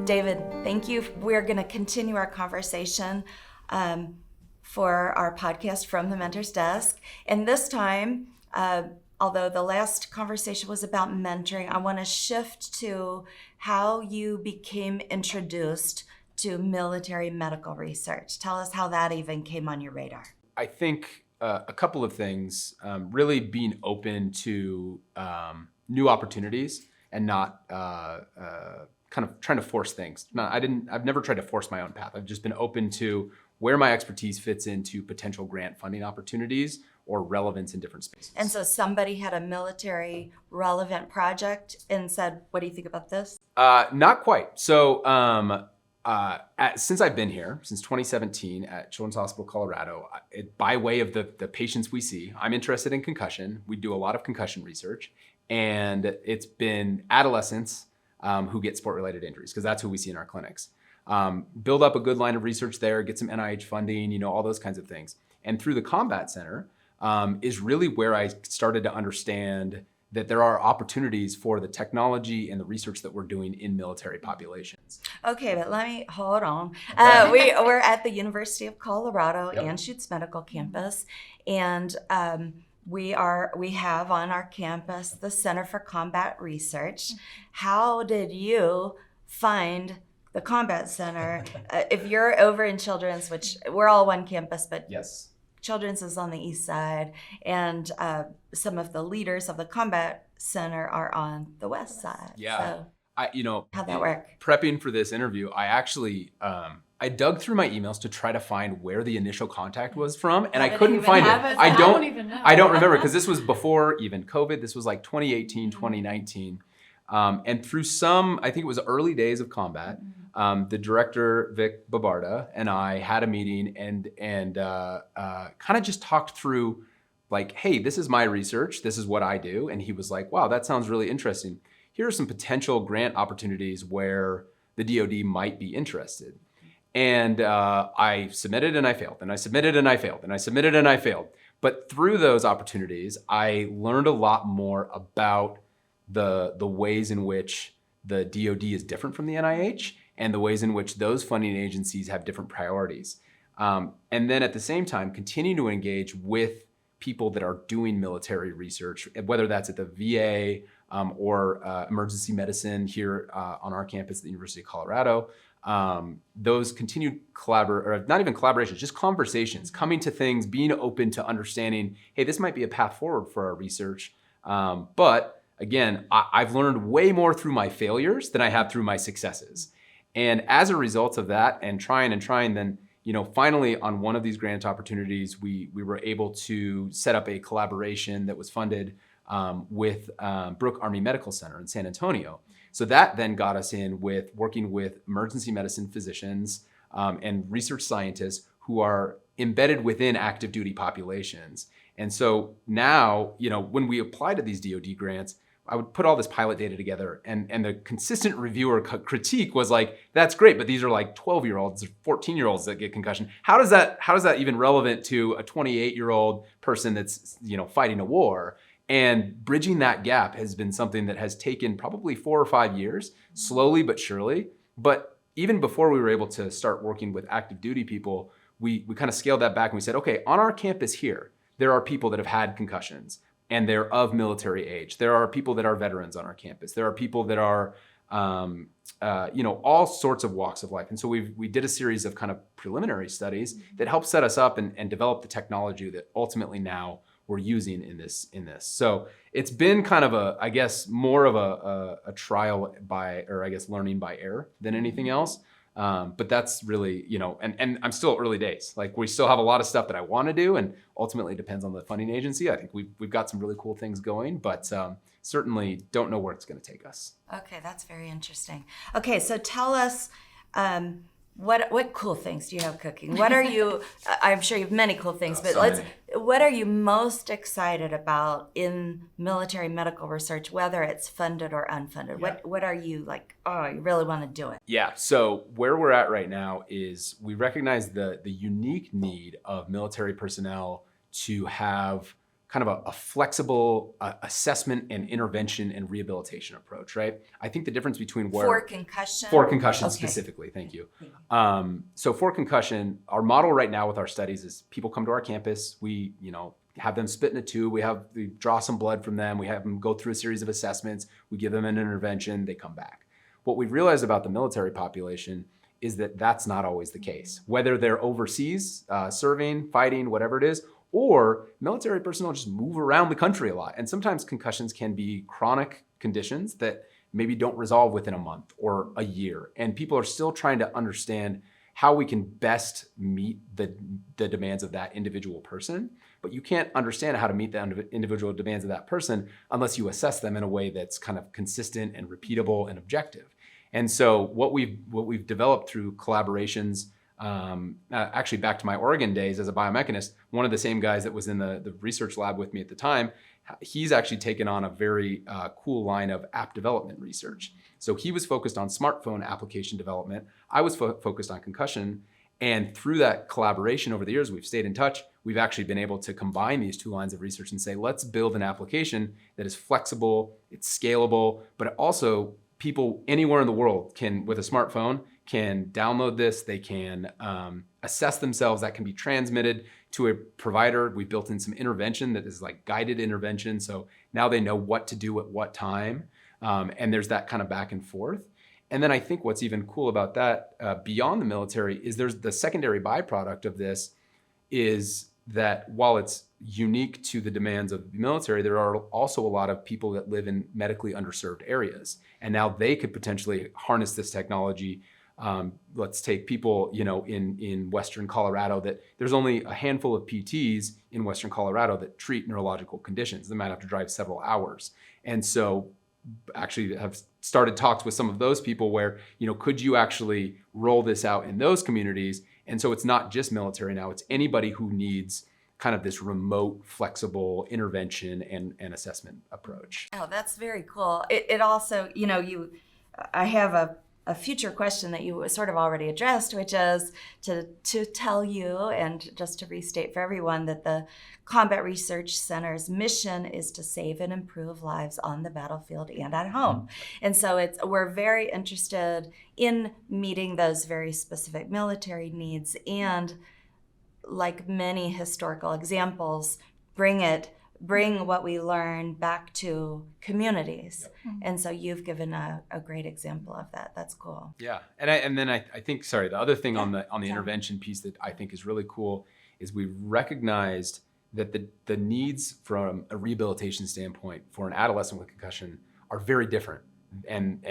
David, thank you. We're going to continue our conversation for our podcast From the Mentor's Desk. And this time, although the last conversation was about mentoring, I want to shift to how you became introduced to military medical research. Tell us how that even came on your radar. I think a couple of things, really being open to new opportunities and not kind of trying to force things. I've never tried to force my own path. I've just been open to where my expertise fits into potential grant funding opportunities or relevance in different spaces. And so somebody had a military relevant project and said, what do you think about this? Not quite. So since I've been here, since 2017 at Children's Hospital Colorado, by way of the patients we see, I'm interested in concussion. We do a lot of concussion research, and it's been adolescents who get sport-related injuries, because that's who we see in our clinics. Build up a good line of research there, get some NIH funding, all those kinds of things. And through the Combat Center is really where I started to understand that there are opportunities for the technology and the research that we're doing in military populations. Okay, but let me, hold on. We're at the University of Colorado, Yep. Anschutz Medical Campus, and we have on our campus the Center for Combat Research. How did you find the Combat Center? If you're over in Children's, which we're all one campus, but Yes. Children's is on the east side, and some of the leaders of the Combat Center are on the west side. Yeah. So how'd that work? Prepping for this interview, I actually I dug through my emails to try to find where the initial contact was from, and I couldn't find it. I don't even know. I don't remember, because this was before even COVID. This was like 2018, 2019. And through I think it was early days of combat, the director, Vic Babarda, and I had a meeting and kind of just talked through like, hey, this is my research. This is what I do. And he was like, wow, that sounds really interesting. Here are some potential grant opportunities where the DoD might be interested. And I submitted and I failed, and I submitted and I failed, and I submitted and I failed. But through those opportunities, I learned a lot more about the ways in which the DoD is different from the NIH and the ways in which those funding agencies have different priorities. And then at the same time, continue to engage with people that are doing military research, whether that's at the VA or emergency medicine here on our campus at the University of Colorado. Those continued not even collaborations, just conversations, coming to things, being open to understanding, hey, this might be a path forward for our research. But again, I've learned way more through my failures than I have through my successes. And as a result of that and trying, then, finally on one of these grant opportunities, we were able to set up a collaboration that was funded with Brooke Army Medical Center in San Antonio. So that then got us in with working with emergency medicine physicians and research scientists who are embedded within active duty populations. And so now, when we apply to these DoD grants, I would put all this pilot data together, and the consistent reviewer critique was like, that's great, but these are like 12-year-olds or 14-year-olds that get concussion. How does that even relevant to a 28-year-old person that's, fighting a war? And bridging that gap has been something that has taken probably 4 or 5 years, slowly but surely. But even before we were able to start working with active duty people, we kind of scaled that back and we said, okay, on our campus here, there are people that have had concussions and they're of military age. There are people that are veterans on our campus. There are people that are, all sorts of walks of life. And so we did a series of kind of preliminary studies that helped set us up and develop the technology that ultimately now we're using in this. So it's been kind of more of a trial learning by error than anything else. But that's really, and I'm still early days. Like, we still have a lot of stuff that I want to do, and ultimately it depends on the funding agency. I think we've got some really cool things going, but certainly don't know where it's going to take us. Okay, that's very interesting. Okay, so tell us, what cool things do you have cooking? What are you, I'm sure you have many cool things, but what are you most excited about in military medical research, whether it's funded or unfunded? Yeah. What are you like, oh, you really want to do it? Yeah, so where we're at right now is we recognize the unique need of military personnel to have kind of a flexible assessment and intervention and rehabilitation approach, right? I think the difference between For concussion? For concussion Okay. specifically, thank you. So for concussion, our model right now with our studies is people come to our campus, we have them spit in a tube, we draw some blood from them, we have them go through a series of assessments, we give them an intervention, they come back. What we've realized about the military population is that that's not always the case. Whether they're overseas, serving, fighting, whatever it is, or military personnel just move around the country a lot. And sometimes concussions can be chronic conditions that maybe don't resolve within a month or a year. And people are still trying to understand how we can best meet the demands of that individual person. But you can't understand how to meet the individual demands of that person unless you assess them in a way that's kind of consistent and repeatable and objective. And so what we've developed through collaborations, actually back to my Oregon days as a biomechanist, one of the same guys that was in the research lab with me at the time, he's actually taken on a very cool line of app development research. So he was focused on smartphone application development. I was focused on concussion. And through that collaboration over the years, we've stayed in touch. We've actually been able to combine these two lines of research and say, let's build an application that is flexible, it's scalable, but also people anywhere in the world can, with a smartphone, can download this, they can assess themselves, that can be transmitted to a provider. We built in some intervention that is like guided intervention. So now they know what to do at what time. And there's that kind of back and forth. And then I think what's even cool about that beyond the military is there's the secondary byproduct of this is that while it's unique to the demands of the military, there are also a lot of people that live in medically underserved areas. And now they could potentially harness this technology. Let's take people, in Western Colorado that there's only a handful of PTs in Western Colorado that treat neurological conditions. They might have to drive several hours. And so actually have started talks with some of those people where, could you actually roll this out in those communities? And so it's not just military now, it's anybody who needs kind of this remote, flexible intervention and assessment approach. Oh, that's very cool. It also, I have a future question that you sort of already addressed, which is to tell you and just to restate for everyone that the Combat Research Center's mission is to save and improve lives on the battlefield and at home. And so we're very interested in meeting those very specific military needs and, like many historical examples, bring what we learn back to communities. Yep. And so you've given a great example of that. That's cool. Yeah. And then I think, the other thing on the intervention piece that I think is really cool is we recognized that the needs from a rehabilitation standpoint for an adolescent with concussion are very different and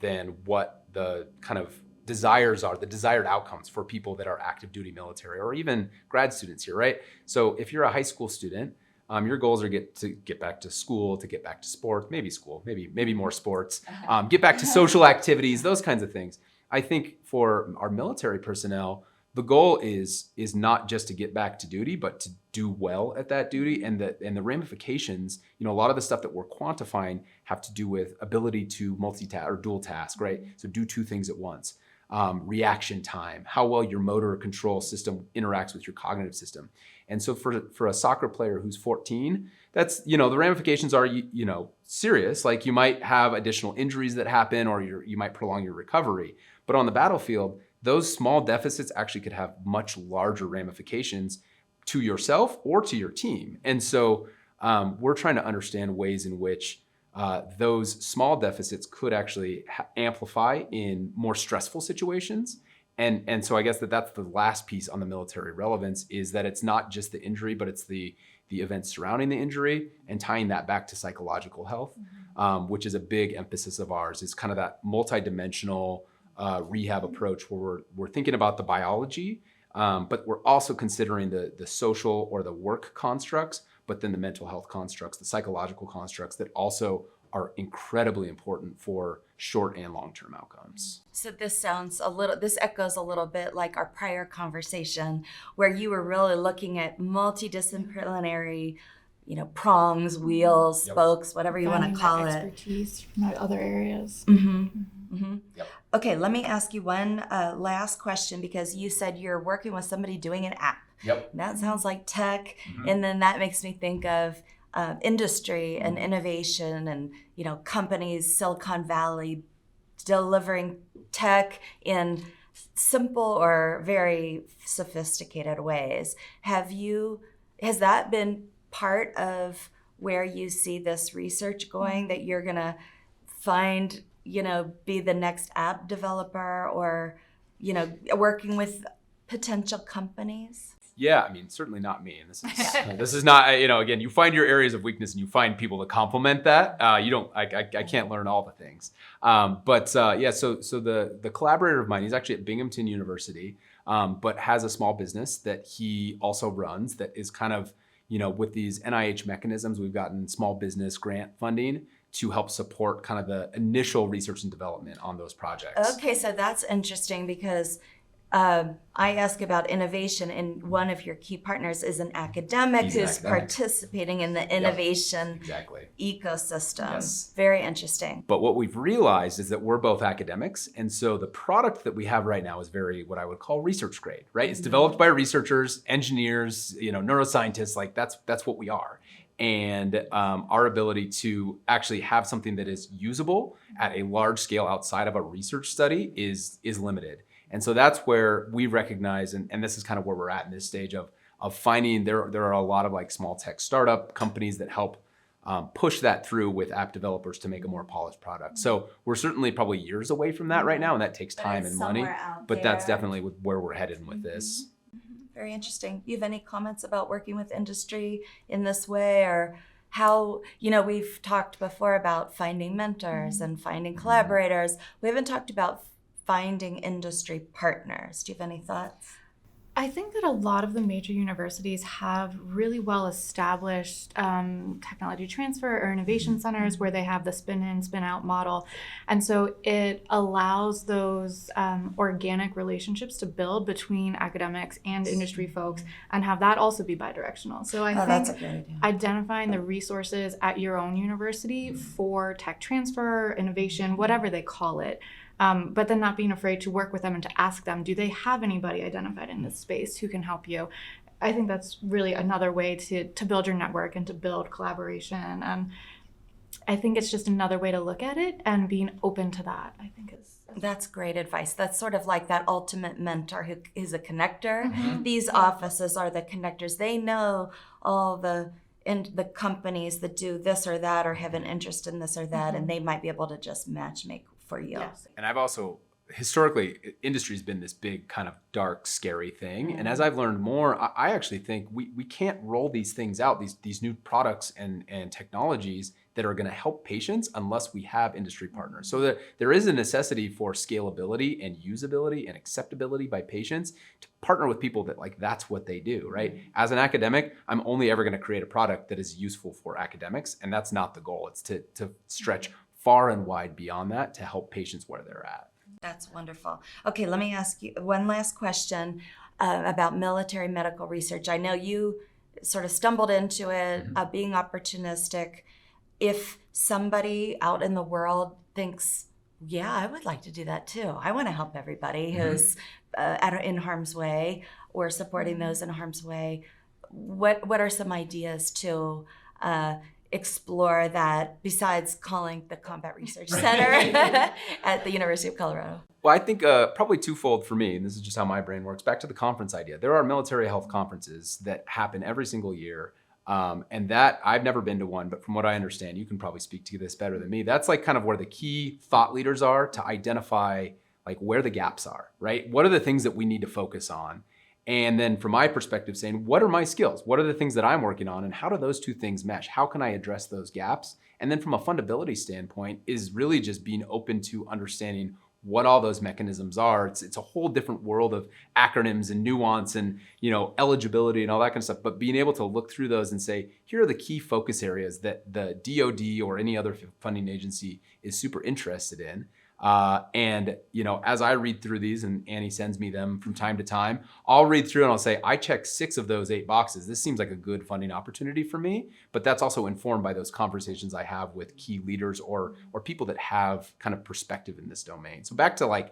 than what the kind of desires are, the desired outcomes for people that are active duty military or even grad students here, right? So if you're a high school student, your goals are to get back to school, to get back to sports, maybe more sports, get back to social activities, those kinds of things. I think for our military personnel, the goal is not just to get back to duty, but to do well at that duty. And the ramifications, a lot of the stuff that we're quantifying have to do with ability to multitask or dual task, right? So do two things at once. Reaction time, how well your motor control system interacts with your cognitive system. And so for a soccer player who's 14, that's, the ramifications are, serious. Like you might have additional injuries that happen or you might prolong your recovery. But on the battlefield, those small deficits actually could have much larger ramifications to yourself or to your team. And so we're trying to understand ways in which those small deficits could actually amplify in more stressful situations. And so I guess that's the last piece on the military relevance is that it's not just the injury, but it's the events surrounding the injury and tying that back to psychological health, which is a big emphasis of ours, is kind of that multidimensional rehab approach where we're thinking about the biology, but we're also considering the social or the work constructs, but then the mental health constructs, the psychological constructs that also are incredibly important for short and long-term outcomes. So this echoes a little bit like our prior conversation where you were really looking at multidisciplinary, prongs, wheels, spokes, whatever you want to call it. Expertise from other areas. Yep. Okay, let me ask you one last question because you said you're working with somebody doing an app. Yep. That sounds like tech. Mhm. And then that makes me think of industry and innovation and, companies, Silicon Valley, delivering tech in simple or very sophisticated ways. Has that been part of where you see this research going, that you're going to find, be the next app developer or, working with potential companies? Yeah, I mean, certainly not me. And this is not, again, you find your areas of weakness and you find people to complement that. I can't learn all the things. So the collaborator of mine, he's actually at Binghamton University, but has a small business that he also runs that is kind of, with these NIH mechanisms, we've gotten small business grant funding to help support kind of the initial research and development on those projects. Okay, so that's interesting because I ask about innovation, and one of your key partners is an academic He's an who's academic. participating in the innovation Exactly. ecosystem. Yes. Very interesting. But what we've realized is that we're both academics. And so the product that we have right now is very what I would call research grade, right? It's developed by researchers, engineers, neuroscientists, like that's what we are. And our ability to actually have something that is usable at a large scale outside of a research study is limited. And so that's where we recognize, and this is kind of where we're at in this stage of finding there are a lot of like small tech startup companies that help push that through with app developers to make a more polished product. So we're certainly probably years away from that right now, and that takes time and money. But that's definitely where we're headed with this. Very interesting. You have any comments about working with industry in this way, or how, we've talked before about finding mentors and finding collaborators. We haven't talked about finding industry partners. Do you have any thoughts? I think that a lot of the major universities have really well established technology transfer or innovation centers where they have the spin in, spin out model. And so it allows those organic relationships to build between academics and industry folks and have that also be bidirectional. So I That's a think good idea. identifying the resources at your own university for tech transfer, innovation, whatever they call it, but then not being afraid to work with them and to ask them, do they have anybody identified in this space who can help you? I think that's really another way to build your network and to build collaboration. And I think it's just another way to look at it, and being open to that, I think is... That's great advice. That's sort of like that ultimate mentor who is a connector. These offices are the connectors. They know all the companies that do this or that or have an interest in this or that, and they might be able to just match make for you. Yes. And I've also, historically, industry's been this big kind of dark, scary thing. And as I've learned more, I actually think we can't roll these things out, these new products and technologies that are going to help patients unless we have industry partners. So there is a necessity for scalability and usability and acceptability by patients to partner with people that that's what they do, right? As an academic, I'm only ever going to create a product that is useful for academics, and that's not the goal. It's to stretch far and wide beyond that to help patients where they're at. That's wonderful. Okay, let me ask you one last question about military medical research. I know you sort of stumbled into it, being opportunistic. If somebody out in the world thinks, yeah, I would like to do that too. I want to help everybody who's in harm's way or supporting those in harm's way. What are some ideas to explore that besides calling the Combat Research Center at the University of Colorado? Well, I think probably twofold for me, and this is just how my brain works. Back to the conference idea. There are military health conferences that happen every single year. And that I've never been to one, but from what I understand, you can probably speak to this better than me. That's kind of where the key thought leaders are to identify where the gaps are, right? What are the things that we need to focus on? And then from my perspective, saying, what are my skills? What are the things that I'm working on? And how do those two things mesh? How can I address those gaps? And then from a fundability standpoint is really just being open to understanding what all those mechanisms are. It's a whole different world of acronyms and nuance and eligibility and all that kind of stuff. But being able to look through those and say, here are the key focus areas that the DoD or any other funding agency is super interested in. And as I read through these, and Annie sends me them from time to time, I'll read through and I'll say, I check 6 of those 8 boxes. This seems like a good funding opportunity for me, but that's also informed by those conversations I have with key leaders or people that have kind of perspective in this domain. So back to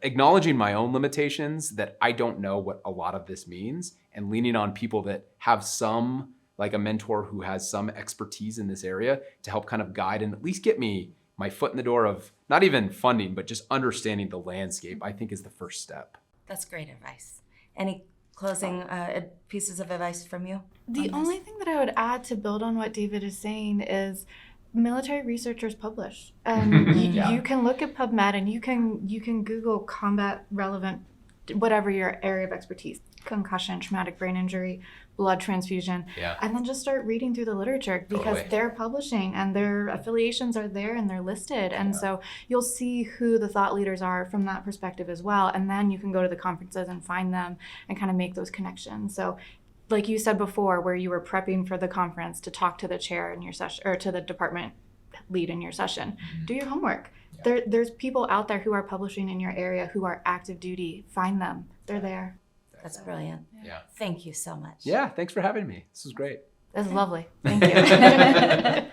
acknowledging my own limitations, that I don't know what a lot of this means, and leaning on people that have some, like a mentor who has some expertise in this area to help kind of guide and at least get me my foot in the door of not even funding, but just understanding the landscape, I think is the first step. That's great advice. Any closing pieces of advice from you? The only thing that I would add to build on what David is saying is military researchers publish. And you can look at PubMed and you can Google combat relevant, whatever your area of expertise, concussion, traumatic brain injury, blood transfusion, and then just start reading through the literature, because they're publishing and their affiliations are there and they're listed. And so you'll see who the thought leaders are from that perspective as well. And then you can go to the conferences and find them and kind of make those connections. So like you said before, where you were prepping for the conference to talk to the chair in your session or to the department lead in your session, do your homework. There's people out there who are publishing in your area who are active duty. Find them. They're there. That's brilliant. Yeah. Thank you so much. Yeah, thanks for having me. This was great. This is lovely. Thank you.